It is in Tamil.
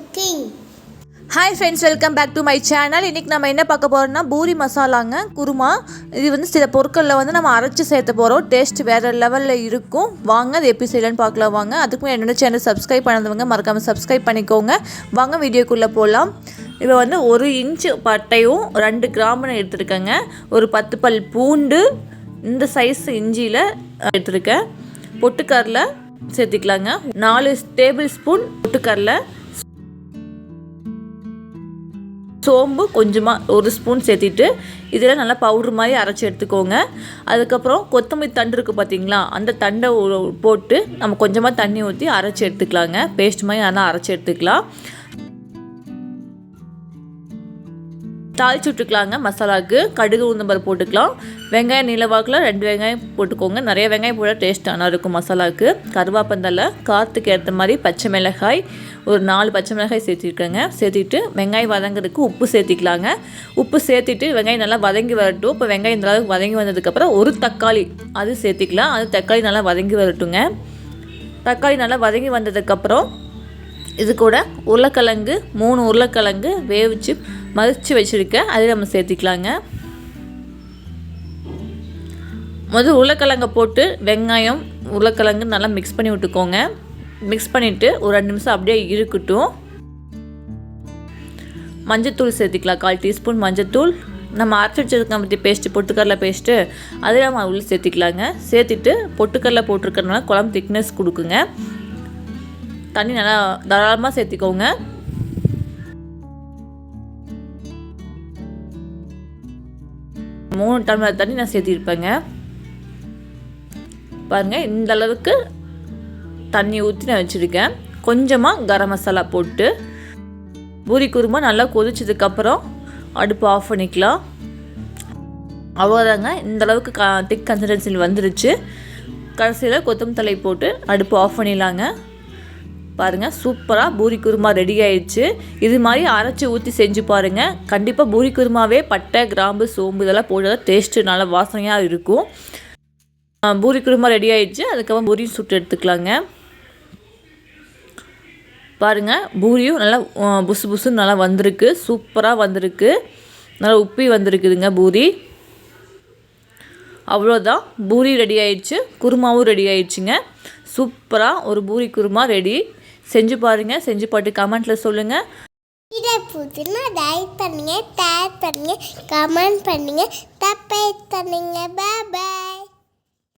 cooking. Hi friends, welcome back to my channel. இன்னைக்கு நம்ம என்ன பார்க்க போறோம்னா பூரி மசாலாங்க குருமா. இது வந்து சில பொருட்கள்ல வந்து நம்ம அரைச்சு சேர்த்த போறோம். டேஸ்ட் வேற லெவல்ல இருக்கும். வாங்க அது எப்படி செய்யலாம்னு பார்க்கலாம் வாங்க. அதுக்கு என்னோட சேனல் சப்ஸ்கிரைப் பண்ணாதவங்க மறக்காம சப்ஸ்கிரைப் பண்ணிக்கோங்க. வாங்க வீடியோக்குள்ள போலாம். இப்போ வந்து 1 இன்ச் பட்டையும் 2 கிராம்பு எடுத்துருக்கேங்க. ஒரு 10 பல் பூண்டு இந்த சைஸ் இஞ்சியில் எடுத்துருக்கேன். பொட்டுக்கடலை சேர்த்திக்கலாங்க. 4 டேபிள் ஸ்பூன் பொட்டுக்கடலை, சோம்பு கொஞ்சமாக 1 ஸ்பூன் சேர்த்திட்டு இதில் நல்லா பவுட்ரு மாதிரி அரைச்சி எடுத்துக்கோங்க. அதுக்கப்புறம் கொத்தமல்லி தண்டு இருக்குது பார்த்தீங்களா, அந்த தண்டை போட்டு நம்ம கொஞ்சமாக தண்ணி ஊற்றி அரைச்சி எடுத்துக்கலாங்க. பேஸ்ட் மாதிரி நல்லா அரைச்சி எடுத்துக்கலாம். தாளிச்சு விட்டுக்கலாங்க. மசாலாவுக்கு கடுகு உளுந்தம்பருப்பு போட்டுக்கலாம். வெங்காயம் நீளவாக்கில் 2 வெங்காயம் போட்டுக்கோங்க. நிறைய வெங்காயம் போட டேஸ்ட்டான இருக்கும் மசாலாவுக்கு. கருவேப்பந்தலை, காற்றுக்கு ஏற்ற மாதிரி பச்சை மிளகாய், ஒரு 4 பச்சை மிளகாய் சேர்த்திருக்கேங்க. சேர்த்திட்டு வெங்காயம் வதங்கிறதுக்கு உப்பு சேர்த்திக்கலாங்க. உப்பு சேர்த்திட்டு வெங்காயம் நல்லா வதங்கி வரட்டும். இப்போ வெங்காயம் இந்த அளவுக்கு வதங்கி வந்ததுக்கப்புறம் ஒரு தக்காளி அது சேர்த்திக்கலாம். அது தக்காளி நல்லா வதங்கி வரட்டுங்க. தக்காளி நல்லா வதங்கி வந்ததுக்கப்புறம் இது கூட உருளைக்கிழங்கு 3 உருளைக்கிழங்கு வேவிச்சு மதிச்சு வச்சுருக்கேன். அதை நம்ம சேர்த்திக்கலாங்க. முதல் உருளைக்கிழங்கை போட்டு வெங்காயம் உருளைக்கிழங்கு நல்லா மிக்ஸ் பண்ணி விட்டுக்கோங்க. மிக்ஸ் பண்ணிவிட்டு ஒரு 2 நிமிஷம் அப்படியே இருக்கட்டும். மஞ்சத்தூள் சேர்த்திக்கலாம். 1/4 டீஸ்பூன் மஞ்சத்தூள். நம்ம அரைச்சி வச்சுருக்க பற்றி பேஸ்ட்டு, பொட்டுக்கடலை பேஸ்ட்டு அதை நம்ம உள்ள சேர்த்திக்கலாங்க. சேர்த்துட்டு பொட்டுக்கடலை போட்டிருக்கறதுனால குழம்பு திக்னஸ் கொடுக்குங்க. தண்ணி நல்லா தாராளமாக சேர்த்திக்கோங்க. மூணு டம்ளர் தண்ணி நான் சேர்த்திருப்பேங்க. பாருங்கள், இந்த அளவுக்கு தண்ணி ஊற்றி நான் வச்சுருக்கேன். கொஞ்சமாக கரம் மசாலா போட்டு பூரி குருமா நல்லா கொதிச்சதுக்கப்புறம் அடுப்பு ஆஃப் பண்ணிக்கலாம். அவ்வளோதாங்க. இந்த அளவுக்கு திக் கன்சிஸ்டன்சியில் வந்துருச்சு. கடைசியில் கொத்தமல்லி தழை போட்டு அடுப்பு ஆஃப் பண்ணிடலாங்க. பாருங்கள், சூப்பராக பூரி குருமா ரெடி ஆயிடுச்சு. இது மாதிரி அரைச்சி ஊற்றி செஞ்சு பாருங்கள். கண்டிப்பாக பூரி குருமாவே பட்டை, கிராம்பு, சோம்பு இதெல்லாம் போட்டால் டேஸ்ட்டு நல்லா வாசனையாக இருக்கும். பூரி குருமா ரெடி ஆயிடுச்சு. அதுக்கப்புறம் பூரி சுட்டு எடுத்துக்கலாங்க. பாருங்கள், பூரியும் நல்லா புசு புசுன்னு நல்லா வந்திருக்கு. சூப்பராக வந்திருக்கு. நல்லா உப்பி வந்திருக்குதுங்க பூரி. அவ்வளோதான், பூரி ரெடி ஆயிடுச்சு. குருமாவும் ரெடி ஆயிடுச்சுங்க. சூப்பராக ஒரு பூரி குருமா ரெடி. செஞ்சு பாருங்கள். செஞ்சு பார்த்து கமெண்ட்டில் சொல்லுங்கள். இதை புதுனா லைக் பண்ணுங்கள், ஷேர் பண்ணுங்கள், கமெண்ட் பண்ணுங்கள், சப்ஸ்கிரைப் பண்ணுங்கள். பாய்.